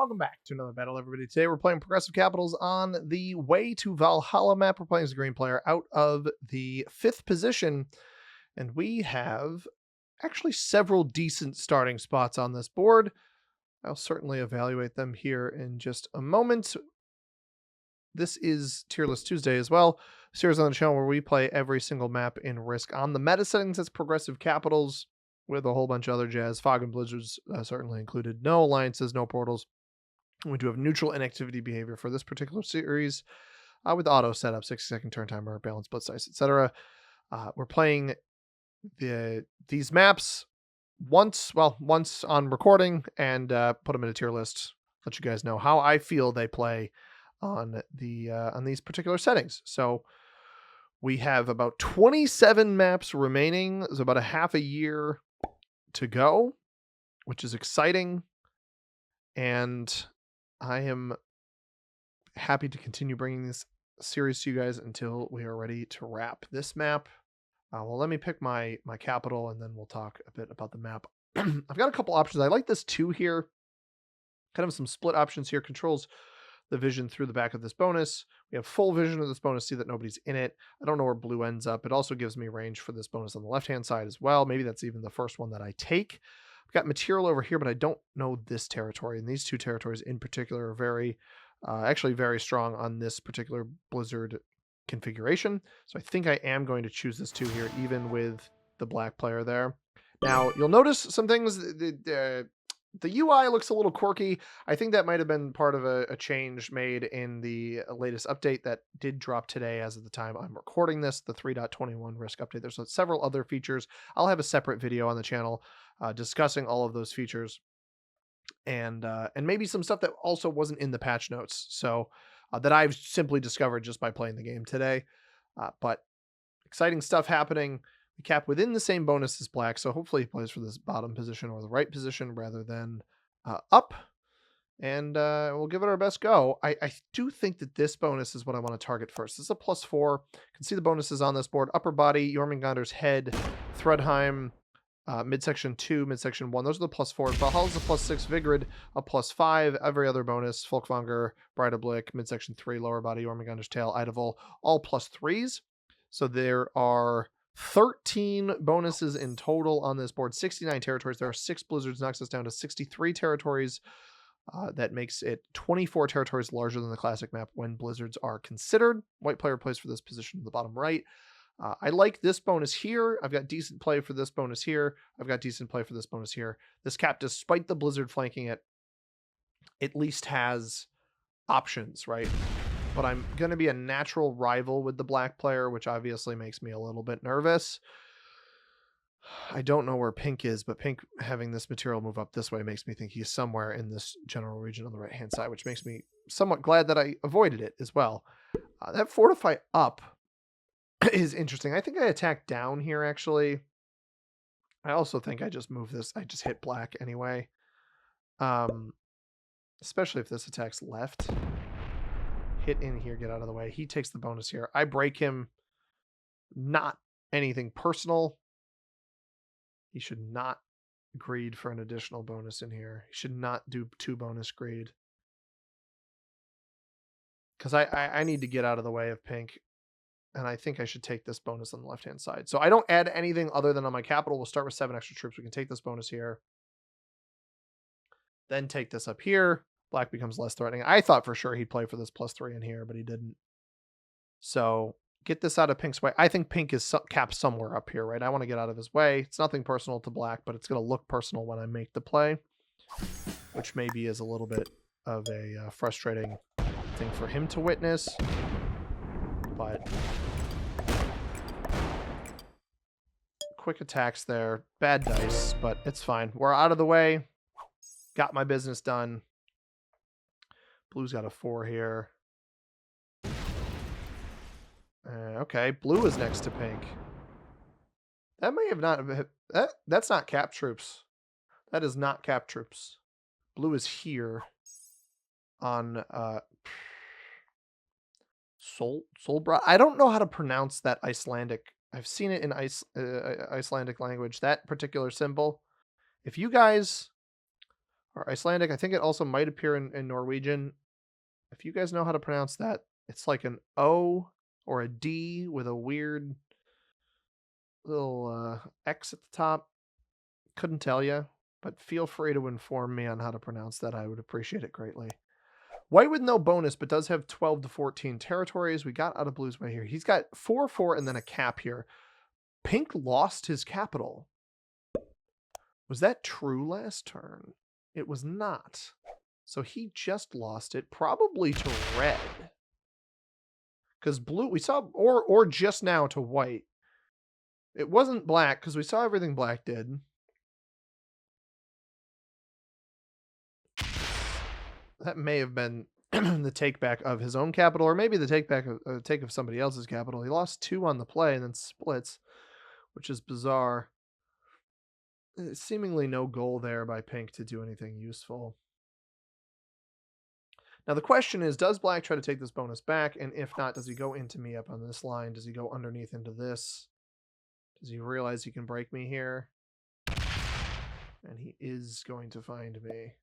Welcome back to another battle, everybody. Today we're playing Progressive Capitals on the Way to Valhalla map. We're playing as a green player out of the 5th position, and we have actually several decent starting spots on this board. I'll certainly evaluate them here in just a moment. This is Tier List Tuesday as well, a series on the channel where we play every single map in Risk. On the meta settings, it's Progressive Capitals with a whole bunch of other jazz. Fog and Blizzards certainly included. No alliances, no portals. We do have neutral inactivity behavior for this particular series with auto setup, 60-second turn timer, balance split size, etc. We're playing these maps once on recording and put them in a tier list. Let you guys know how I feel they play on these particular settings. So we have about 27 maps remaining. There's about a half a year to go, which is exciting, and I am happy to continue bringing this series to you guys until we are ready to wrap this map. Well, let me pick my capital, and then we'll talk a bit about the map. I've got a couple options. I like this 2 here. Kind of some split options here. Controls the vision through the back of this bonus. We have full vision of this bonus, see that nobody's in it. I don't know where blue ends up. It also gives me range for this bonus on the left-hand side as well. Maybe that's even the first one that I take. I've got material over here, but I don't know this territory. And these 2 territories in particular are very, actually very strong on this particular Blizzard configuration. So I think I am going to choose this 2 here, even with the black player there. Now, you'll notice some things. The UI looks a little quirky. I think that might have been part of a change made in the latest update that did drop today as of the time I'm recording this, the 3.21 Risk update. There's several other features. I'll have a separate video on the channel discussing all of those features and maybe some stuff that also wasn't in the patch notes. So that I've simply discovered just by playing the game today. But exciting stuff happening. We cap within the same bonus as black, so hopefully he plays for this bottom position or the right position rather than up. And we'll give it our best go. I do think that this bonus is what I want to target first. This is a +4. You can see the bonuses on this board. Upper body, Jormungandr's head, Threadheim, midsection 2, midsection 1. Those are the +4s. Valhalla's a +6, Vigrid a +5. Every other bonus, Folkvanger, Breidablik, midsection 3, lower body, Jormungandr's tail, Idavol, all +3s. So there are 13 bonuses in total on this board, 69 territories. There are 6 blizzards, knocks us down to 63 territories. That makes it 24 territories larger than the classic map when blizzards are considered. White player plays for this position in the bottom right. I like this bonus here. I've got decent play for this bonus here. I've got decent play for this bonus here. This cap, despite the blizzard flanking it, at least has options, right? But I'm going to be a natural rival with the black player, which obviously makes me a little bit nervous. I don't know where pink is, but pink having this material move up this way makes me think he's somewhere in this general region on the right-hand side, which makes me somewhat glad that I avoided it as well. That fortify up is interesting. I think I attack down here, actually. I also think I just move this. I just hit black anyway. Especially if this attacks left. Hit in here, get out of the way. He takes the bonus here. I break him. Not anything personal. He should not greed for an additional bonus in here. He should not do 2 bonus greed. Because I need to get out of the way of pink. And I think I should take this bonus on the left-hand side. So I don't add anything other than on my capital. We'll start with 7 extra troops. We can take this bonus here. Then take this up here. Black becomes less threatening. I thought for sure he'd play for this +3 in here, but he didn't. So get this out of pink's way. I think pink is capped somewhere up here, right? I want to get out of his way. It's nothing personal to black, but it's going to look personal when I make the play, which maybe is a little bit of a frustrating thing for him to witness. But quick attacks there. Bad dice, but it's fine. We're out of the way. Got my business done. Blue's got a 4 here. Okay, blue is next to pink. That may have not... That's not cap troops. That is not cap troops. Blue is here on Solbra. I don't know how to pronounce that Icelandic. I've seen it in Icelandic language, that particular symbol. If you guys or Icelandic. I think it also might appear in Norwegian. If you guys know how to pronounce that, it's like an O or a D with a weird little X at the top. Couldn't tell you, but feel free to inform me on how to pronounce that. I would appreciate it greatly. White with no bonus, but does have 12 to 14 territories. We got out of Blue's way here. He's got 4-4 and then a cap here. Pink lost his capital. Was that true last turn? It was not. So he just lost it, probably to red. Because blue, we saw, or just now to white. It wasn't black, because we saw everything black did. That may have been the take back of his own capital, or maybe the take back of take of somebody else's capital. He lost 2 on the play and then splits, which is bizarre. Seemingly no goal there by Pink to do anything useful. Now the question is, does Black try to take this bonus back? And if not, does he go into me up on this line? Does he go underneath into this? Does he realize he can break me here? And he is going to find me.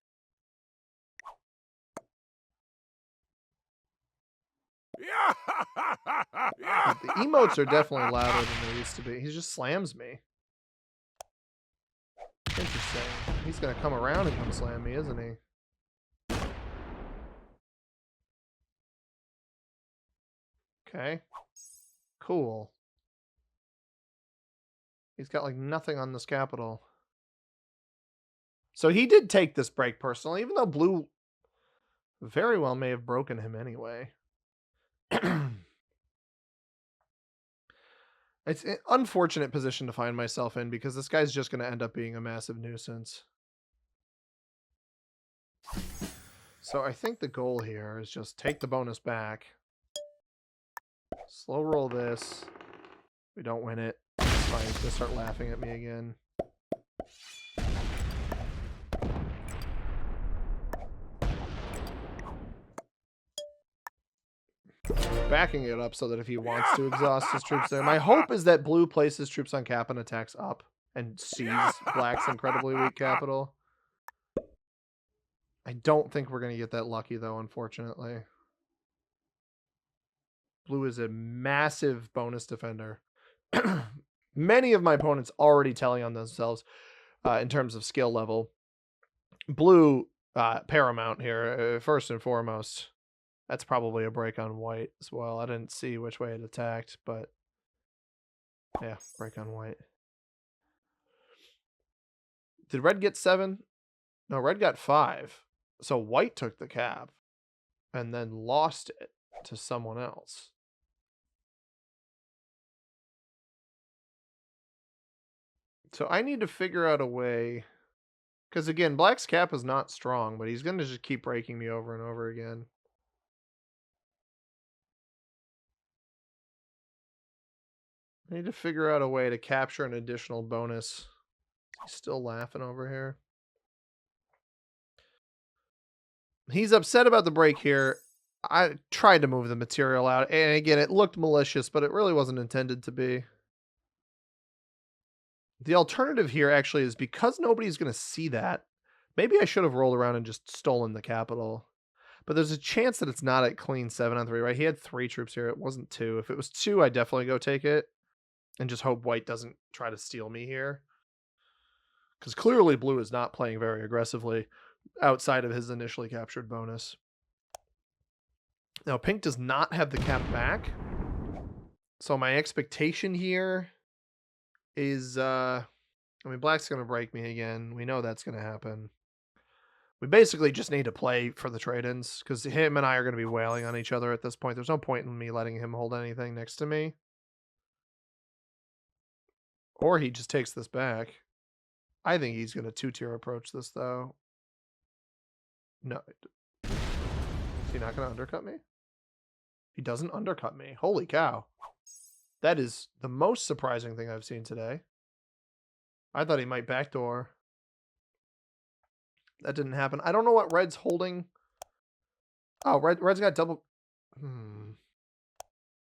The emotes are definitely louder than they used to be. He just slams me. Interesting. He's going to come around and come slam me, isn't he? Okay. Cool. He's got like nothing on this capital. So he did take this break personally, even though Blue very well may have broken him anyway. It's an unfortunate position to find myself in because this guy's just going to end up being a massive nuisance. So I think the goal here is just take the bonus back. Slow roll this. We don't win it. It's fine. He's going to start laughing at me again. Backing it up so that if he wants to exhaust his troops there. My hope is that Blue places troops on cap and attacks up and sees Black's incredibly weak capital. I don't think we're going to get that lucky, though, unfortunately. Blue is a massive bonus defender. Many of my opponents already telling on themselves in terms of skill level. Blue, paramount here, first and foremost. That's probably a break on white as well. I didn't see which way it attacked, but yeah, break on white. Did red get 7? No, red got 5. So white took the cap and then lost it to someone else. So I need to figure out a way, because again, Black's cap is not strong, but he's going to just keep breaking me over and over again. I need to figure out a way to capture an additional bonus. He's still laughing over here. He's upset about the break here. I tried to move the material out, and again, it looked malicious, but it really wasn't intended to be. The alternative here actually is because nobody's going to see that, maybe I should have rolled around and just stolen the capital. But there's a chance that it's not at clean 7 on 3, right? He had 3 troops here. It wasn't 2. If it was 2, I'd definitely go take it. And just hope white doesn't try to steal me here. Because clearly blue is not playing very aggressively outside of his initially captured bonus. Now pink does not have the cap back. So my expectation here is, I mean, black's going to break me again. We know that's going to happen. We basically just need to play for the trade-ins because him and I are going to be wailing on each other at this point. There's no point in me letting him hold anything next to me. Or he just takes this back. I think he's going to 2-tier approach this, though. No. Is he not going to undercut me? He doesn't undercut me. Holy cow. That is the most surprising thing I've seen today. I thought he might backdoor. That didn't happen. I don't know what red's holding. Oh, red's got double...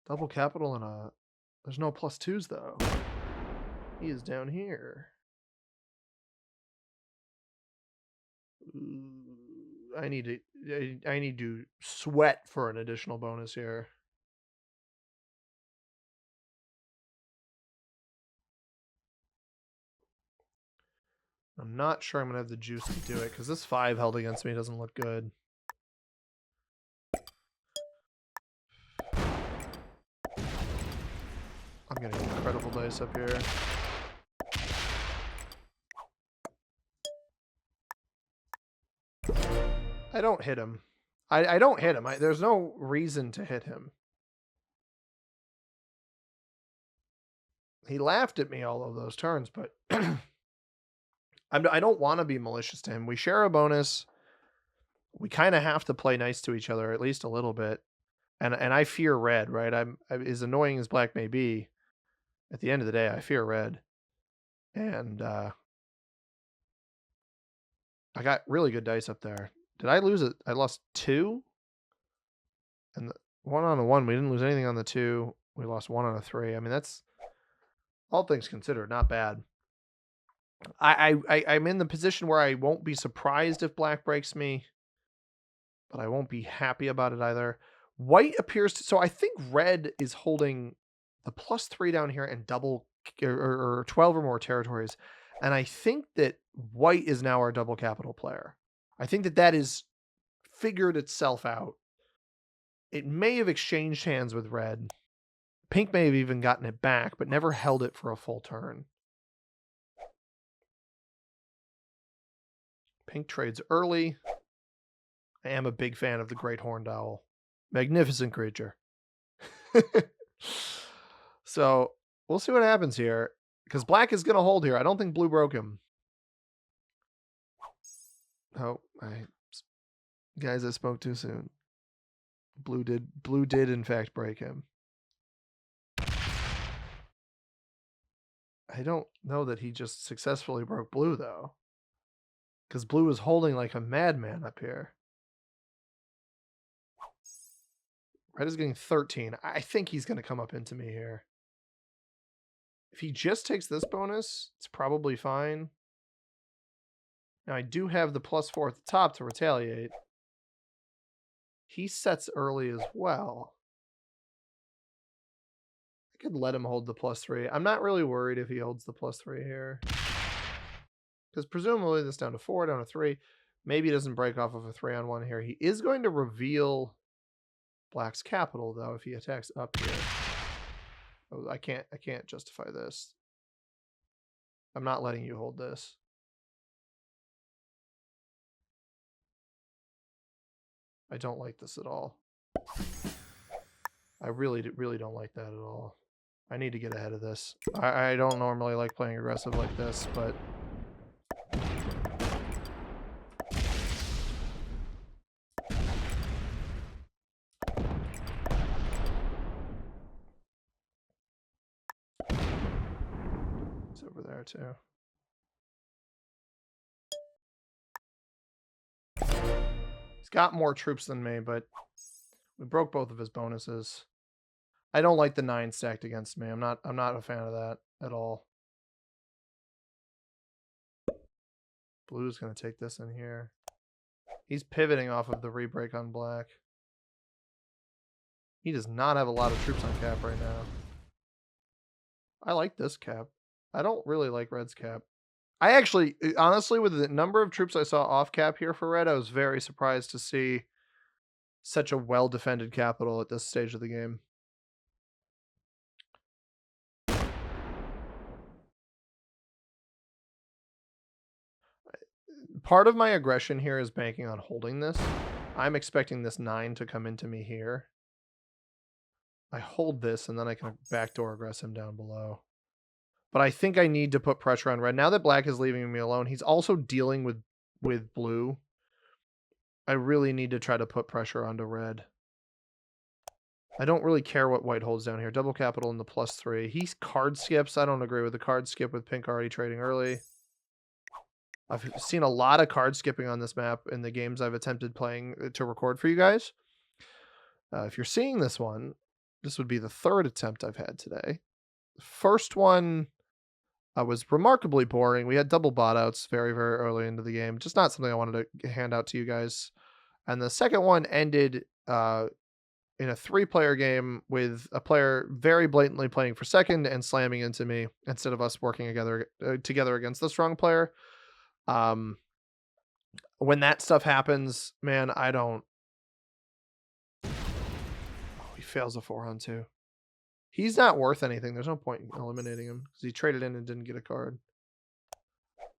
Double capital and a... There's no +2s, though. He is down here. I need to sweat for an additional bonus here. I'm not sure I'm going to have the juice to do it because this 5 held against me doesn't look good. I'm getting incredible dice up here. I don't hit him. I don't hit him. There's no reason to hit him. He laughed at me all of those turns, but I don't want to be malicious to him. We share a bonus. We kind of have to play nice to each other, at least a little bit. And I fear red, right? I'm as annoying as black may be. At the end of the day, I fear red. And I got really good dice up there. Did I lose it? I lost 2. And the 1 on the 1, we didn't lose anything on the 2. We lost 1 on a 3. I mean, that's, all things considered, not bad. I'm in the position where I won't be surprised if black breaks me, but I won't be happy about it either. White appears to, so I think red is holding the +3 down here and double or 12 or more territories. And I think that white is now our double capital player. I think that is figured itself out. It may have exchanged hands with red. Pink may have even gotten it back, but never held it for a full turn. Pink trades early. I am a big fan of the Great Horned Owl. Magnificent creature. So we'll see what happens here. Because black is going to hold here. I don't think blue broke him. Oh, guys, I spoke too soon. Blue did in fact break him. I don't know that he just successfully broke blue though. Because blue is holding like a madman up here. Red is getting 13. I think he's going to come up into me here. If he just takes this bonus, it's probably fine. Now, I do have the +4 at the top to retaliate. He sets early as well. I could let him hold the +3. I'm not really worried if he holds the +3 here. Because presumably this down to 4, down to 3. Maybe he doesn't break off of a 3-on-1 here. He is going to reveal black's capital, though, if he attacks up here. Oh, I can't justify this. I'm not letting you hold this. I don't like this at all. I really don't like that at all. I need to get ahead of this. I don't normally like playing aggressive like this, but it's over there too. He's got more troops than me, but we broke both of his bonuses. I don't like the 9 stacked against me. I'm not a fan of that at all. Blue's going to take this in here. He's pivoting off of the rebreak on black. He does not have a lot of troops on cap right now. I like this cap. I don't really like red's cap. I actually, honestly, with the number of troops I saw off cap here for red, I was very surprised to see such a well-defended capital at this stage of the game. Part of my aggression here is banking on holding this. I'm expecting this 9 to come into me here. I hold this, and then I can backdoor aggress him down below. But I think I need to put pressure on red. Now that black is leaving me alone, he's also dealing with blue. I really need to try to put pressure onto red. I don't really care what white holds down here. Double capital in the +3. He card skips. I don't agree with the card skip with pink already trading early. I've seen a lot of card skipping on this map in the games I've attempted playing to record for you guys. If you're seeing this one, this would be the 3rd attempt I've had today. The first one, was remarkably boring. We had double bot outs very, very early into the game. Just not something I wanted to hand out to you guys. And the second one ended in a 3-player game with a player very blatantly playing for second and slamming into me instead of us working together against the strong player. When that stuff happens, man, I don't. Oh, he fails a 4-on-2. He's not worth anything. There's no point in eliminating him because he traded in and didn't get a card.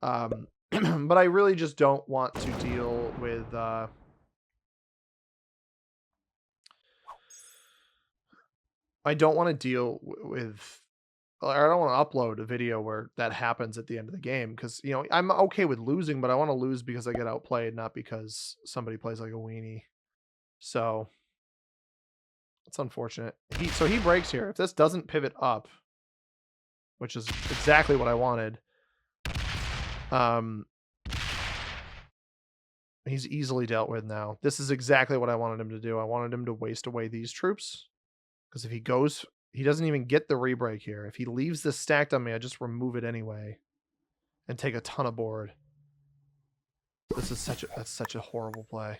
But I really just don't want to deal with I don't want to deal with I don't want to upload a video where that happens at the end of the game because, you know, I'm okay with losing, but I want to lose because I get outplayed, not because somebody plays like a weenie. So it's unfortunate. So he breaks here. If this doesn't pivot up, which is exactly what I wanted, he's easily dealt with now. This is exactly what I wanted him to do. I wanted him to waste away these troops because if he goes, he doesn't even get the rebreak here. If he leaves this stacked on me, I just remove it anyway and take a ton of board. This is that's such a horrible play.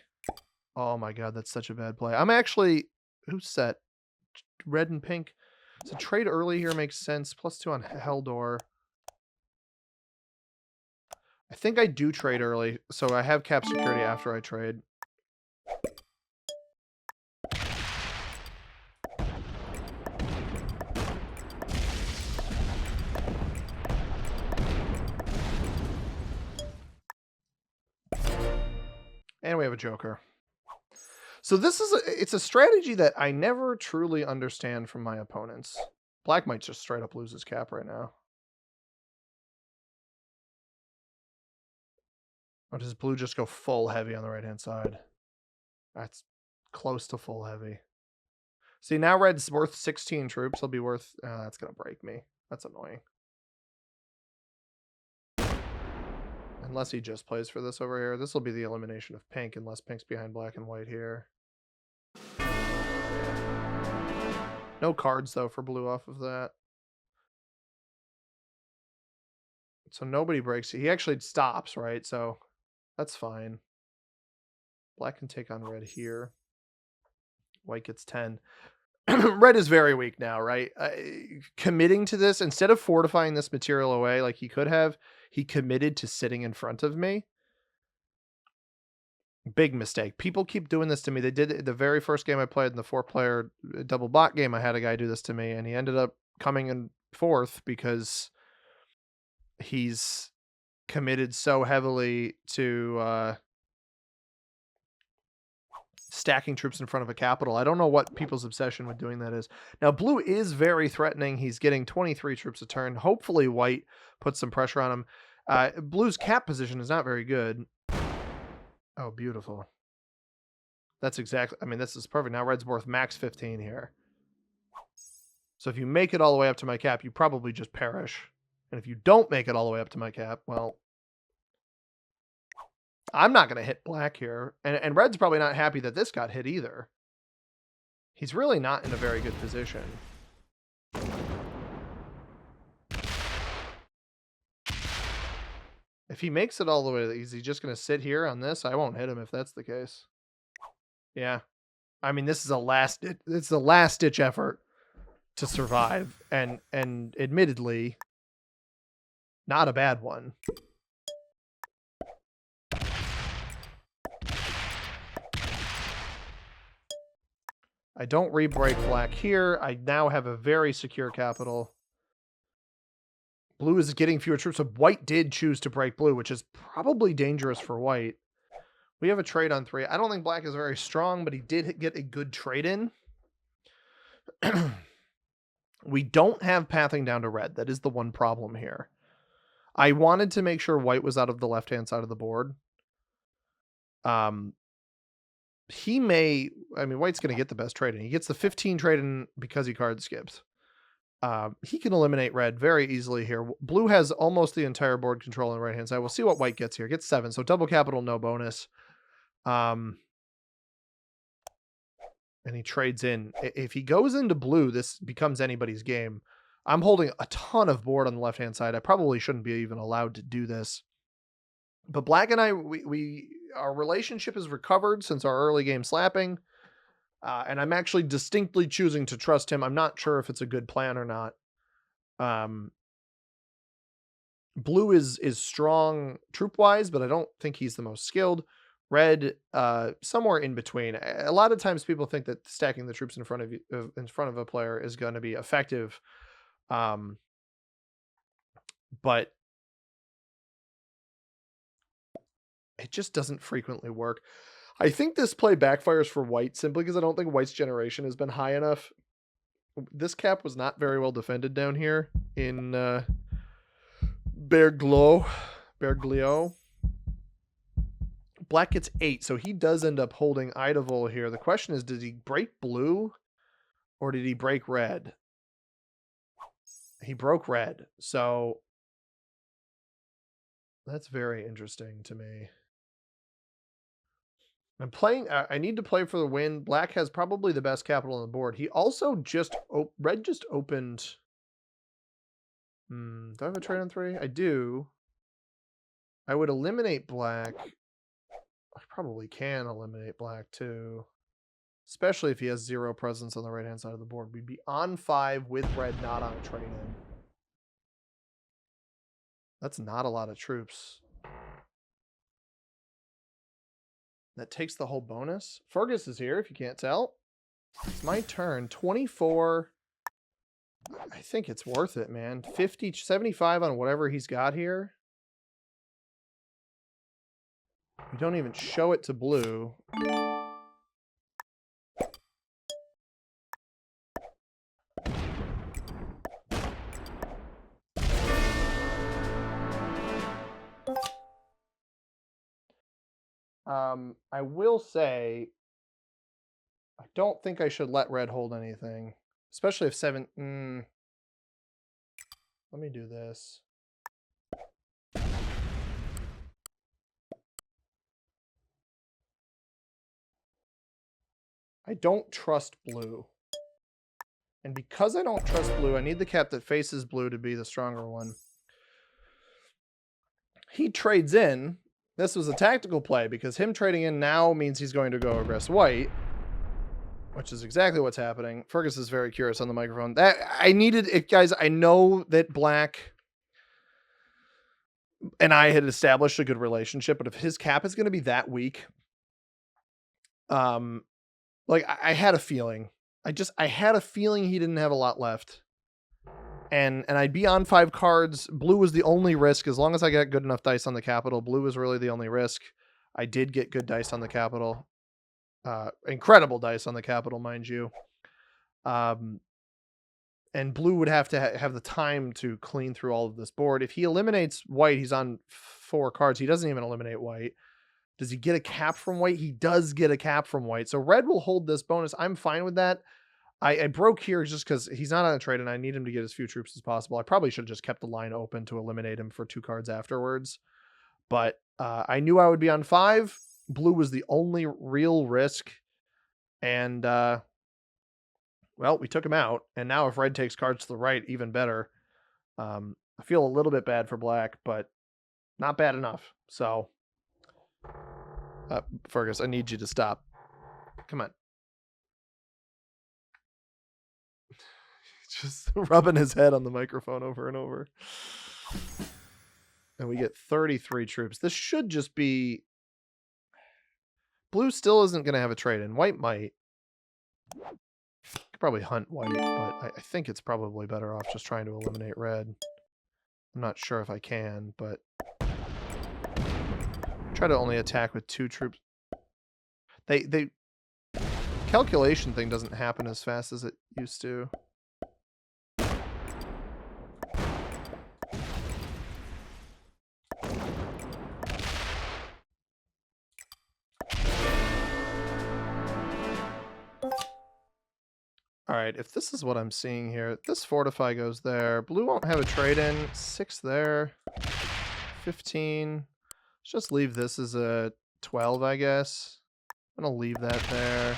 Oh my god, that's such a bad play. I'm actually, who's set? Red and pink. So trade early here makes sense. +2 on Heldor. I think I do trade early, so I have cap security after I trade. And we have a Joker. So this is it's a strategy that I never truly understand from my opponents. Black might just straight up lose his cap right now. Or does blue just go full heavy on the right-hand side? That's close to full heavy. See, now red's worth 16 troops. He'll be worth... that's going to break me. That's annoying. Unless he just plays for this over here. This will be the elimination of pink, unless pink's behind black and white here. No cards, though, for blue off of that. So nobody breaks it. He actually stops, right? So that's fine. Black can take on red here. White gets 10. Red is very weak now, right? Committing to this, instead of fortifying this material away like he could have, he committed to sitting in front of me. Big mistake. People keep doing this to me. They did it the very first game I played in the 4-player double bot game. I had a guy do this to me, and he ended up coming in 4th because he's committed so heavily to stacking troops in front of a capital. I don't know what people's obsession with doing that is. Now, blue is very threatening. He's getting 23 troops a turn. Hopefully, white puts some pressure on him. Blue's cap position is not very good. Oh, beautiful. That's exactly... I mean, this is perfect. Now red's worth max 15 here. So if you make it all the way up to my cap, you probably just perish. And if you don't make it all the way up to my cap, well... I'm not going to hit black here. And red's probably not happy that this got hit either. He's really not in a very good position. If he makes it all the way, is he just going to sit here on this? I won't hit him if that's the case. Yeah. I mean, this is it's the last ditch effort to survive. And admittedly, not a bad one. I don't re-break black here. I now have a very secure capital. Blue is getting fewer troops, so white did choose to break blue, which is probably dangerous for white. We have a trade on 3. I don't think black is very strong, but he did get a good trade in. We don't have pathing down to red. That is the one problem here. I wanted to make sure white was out of the left-hand side of the board. He may... I mean, white's going to get the best trade in. He gets the 15 trade in because he card skips. He can eliminate red very easily here. Blue has almost the entire board control on the right-hand side. We'll see what white gets here. Gets 7, so double capital, no bonus. And he trades in. If he goes into blue, this becomes anybody's game. I'm holding a ton of board on the left-hand side. I probably shouldn't be even allowed to do this. But Black and I, our relationship has recovered since our early game slapping. And I'm actually distinctly choosing to trust him. I'm not sure if it's a good plan or not. Blue is strong troop-wise, but I don't think he's the most skilled. Red, somewhere in between. A lot of times people think that stacking the troops in front of you, in front of a player is going to be effective. But it just doesn't frequently work. I think this play backfires for White simply because I don't think White's generation has been high enough. This cap was not very well defended down here in Berglio. Black gets 8, so he does end up holding Idavol here. The question is, did he break blue or did he break red? He broke red, so that's very interesting to me. I'm playing. I need to play for the win. Black has probably the best capital on the board. He also just red just opened. Do I have a trade on 3? I do. I would eliminate Black. I probably can eliminate Black too, especially if he has 0 presence on the right hand side of the board. We'd be on 5 with red not on a trade-in. That's not a lot of troops. That takes the whole bonus. Fergus is here, if you can't tell. It's my turn. 24. I think it's worth it, man. 50, 75 on whatever he's got here. We don't even show it to blue. I will say, I don't think I should let red hold anything, especially if 7. Let me do this. I don't trust blue. And because I don't trust blue, I need the cap that faces blue to be the stronger one. He trades in. This was a tactical play because him trading in now means he's going to go aggress white, which is exactly what's happening. Fergus is very curious on the microphone. That I needed it, guys. I know that Black and I had established a good relationship, but if his cap is going to be that weak, like I had a feeling. I had a feeling he didn't have a lot left. And I'd be on 5 cards. Blue was the only risk. As long as I got good enough dice on the capital, blue was really the only risk. I did get good dice on the capital. Incredible dice on the capital, mind you. And blue would have to have the time to clean through all of this board. If he eliminates white, he's on 4 cards. He doesn't even eliminate white. Does he get a cap from white? He does get a cap from white. So red will hold this bonus. I'm fine with that. I broke here just because he's not on a trade and I need him to get as few troops as possible. I probably should have just kept the line open to eliminate him for 2 cards afterwards. But I knew I would be on 5. Blue was the only real risk. And, well, we took him out. And now if red takes cards to the right, even better. I feel a little bit bad for black, but not bad enough. So, Fergus, I need you to stop. Come on. Just rubbing his head on the microphone over and over. And we get 33 troops. This should just be... Blue still isn't going to have a trade-in. White might. Could probably hunt white, but I think it's probably better off just trying to eliminate red. I'm not sure if I can, but... Try to only attack with 2 troops. They calculation thing doesn't happen as fast as it used to. All right, if this is what I'm seeing here, this fortify goes there. Blue won't have a trade-in. 6 there. 15. Let's just leave this as a 12, I guess. I'm going to leave that there.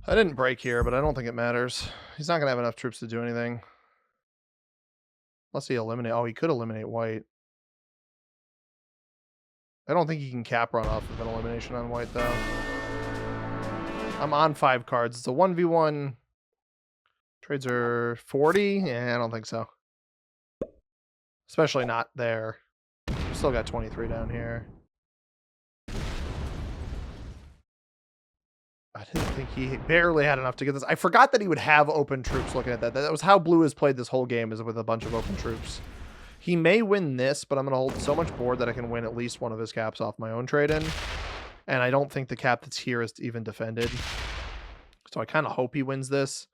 I didn't break here, but I don't think it matters. He's not going to have enough troops to do anything. Unless he eliminate. Oh, he could eliminate white. I don't think he can cap run off of an elimination on white, though. I'm on 5 cards. It's a 1v1. Trades are 40? Yeah, I don't think so. Especially not there. Still got 23 down here. I didn't think he barely had enough to get this. I forgot that he would have open troops looking at that. That was how Blue has played this whole game, is with a bunch of open troops. He may win this, but I'm going to hold so much board that I can win at least one of his caps off my own trade-in. And I don't think the cap that's here is even defended. So I kind of hope he wins this.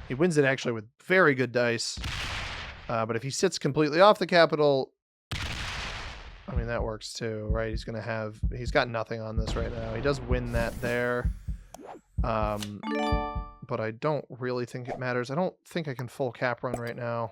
He wins it actually with very good dice. But if he sits completely off the capital, I mean, that works too, right? He's got nothing on this right now. He does win that there. But I don't really think it matters. I don't think I can full cap run right now.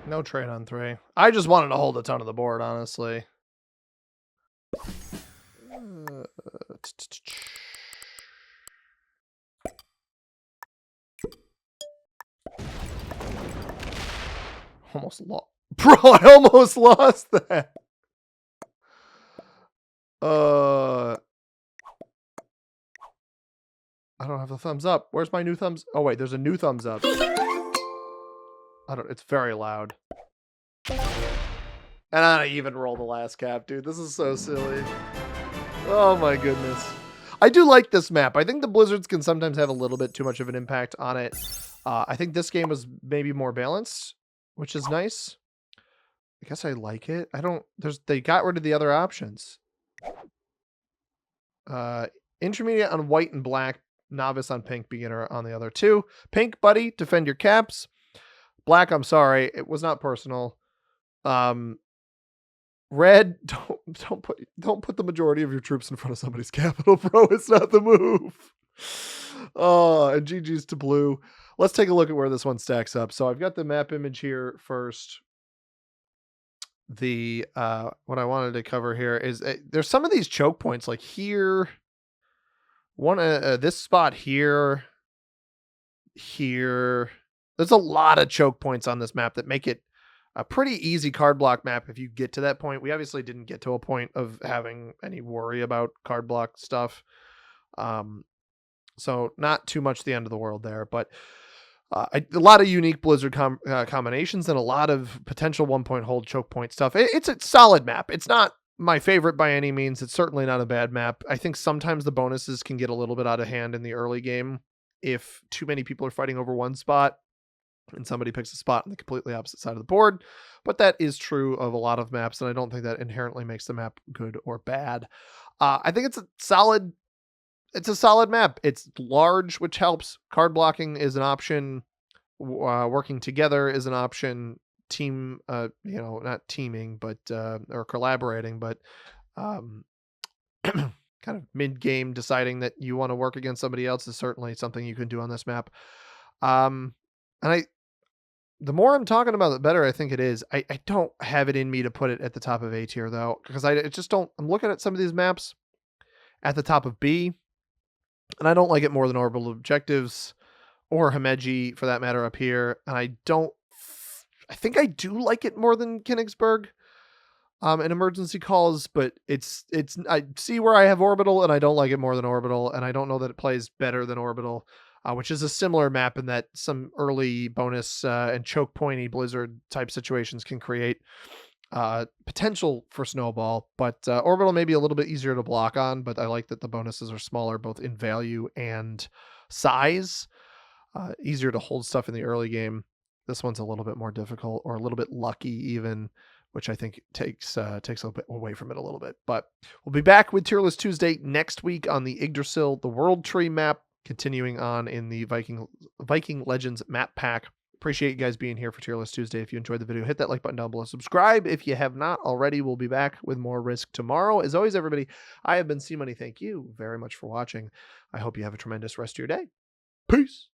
No trade on 3. I just wanted to hold a ton of the board, honestly. Almost lost. Bro, I almost lost that. I don't have the thumbs up. Where's my new thumbs? Oh, wait, there's a new thumbs up. It's very loud. And I don't even roll the last cap, dude. This is so silly. Oh my goodness. I do like this map. I think the blizzards can sometimes have a little bit too much of an impact on it. I think this game was maybe more balanced, which is nice. I guess I like it. They got rid of the other options. Intermediate on white and black, novice on pink, beginner on the other 2. Pink, buddy, defend your caps. Black, I'm sorry, it was not personal. Red, don't put the majority of your troops in front of somebody's capital, bro. It's not the move. Oh, and GG's to blue. Let's take a look at where this one stacks up. So I've got the map image here first. What I wanted to cover here is there's some of these choke points, like here, this spot here. There's a lot of choke points on this map that make it a pretty easy card block map if you get to that point. We obviously didn't get to a point of having any worry about card block stuff. So not too much the end of the world there, but a lot of unique Blizzard combinations and a lot of potential 1-point hold choke point stuff. It's a solid map. It's not my favorite by any means. It's certainly not a bad map. I think sometimes the bonuses can get a little bit out of hand in the early game if too many people are fighting over one spot and somebody picks a spot on the completely opposite side of the board. But that is true of a lot of maps, and I don't think that inherently makes the map good or bad. I think it's a solid map. It's large, which helps. Card blocking is an option. Working together is an option. Team, not teaming, but or collaborating, but kind of mid-game deciding that you want to work against somebody else is certainly something you can do on this map. And the more I'm talking about, the better I think it is. I don't have it in me to put it at the top of A tier, though, because I just don't. I'm looking at some of these maps at the top of B, and I don't like it more than Orbital Objectives or Himeji, for that matter, up here. And I think I do like it more than Königsberg in emergency calls, but I see where I have Orbital, and I don't like it more than Orbital, and I don't know that it plays better than Orbital. Which is a similar map in that some early bonus and choke pointy blizzard type situations can create potential for snowball, but Orbital may be a little bit easier to block on, but I like that the bonuses are smaller, both in value and size. Easier to hold stuff in the early game. This one's a little bit more difficult, or a little bit lucky even, which I think takes a little bit away from it a little bit. But we'll be back with Tier List Tuesday next week on the Yggdrasil, the World Tree map, continuing on in the Viking Legends map pack. Appreciate you guys being here for Tier List Tuesday. If you enjoyed the video, hit that like button down below. Subscribe if you have not already. We'll be back with more Risk tomorrow. As always, everybody, I have been C Money. Thank you very much for watching. I hope you have a tremendous rest of your day. Peace.